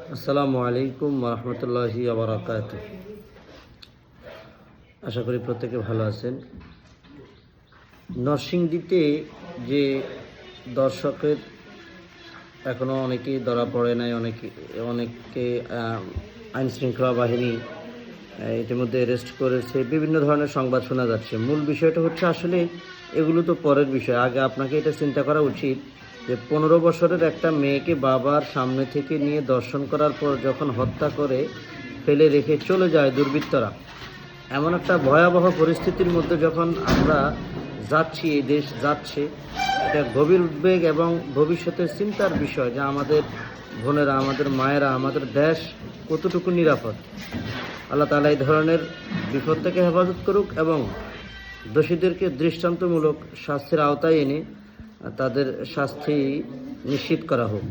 আসসালামু আলাইকুম রহমতুল্লাহি বারাকাতুহু। আশা করি প্রত্যেকে ভালো আছেন। নরসিংদীতে যে দর্শকের এখনও অনেকেই ধরা পড়ে নাই, অনেককে আইনশৃঙ্খলা বাহিনী ইতিমধ্যে অ্যারেস্ট করেছে, বিভিন্ন ধরনের সংবাদ শোনা যাচ্ছে। মূল বিষয়টা হচ্ছে আসলে এগুলো তো পরের বিষয়। আগে আপনাকে এটা চিন্তা করা উচিত যে 15 বছরের একটা মেয়েকে বাবার সামনে থেকে নিয়ে দর্শন করার পর যখন হত্যা করে ফেলে রেখে চলে যায় দুর্বৃত্তরা, এমন একটা ভয়াবহ পরিস্থিতির মধ্যে যখন আমরা যাচ্ছি, এই দেশ যাচ্ছে, এটা গভীর উদ্বেগ এবং ভবিষ্যতের চিন্তার বিষয় যে আমাদের বোনেরা, আমাদের মায়েরা, আমাদের দেশ কতটুকু নিরাপদ। আল্লাহ তাআলা এই ধরনের বিপদ থেকে হেফাজত করুক এবং দোষীদেরকে দৃষ্টান্তমূলক শাস্তির আওতায় এনে তাদের শাস্তি নিশ্চিত করা হোক।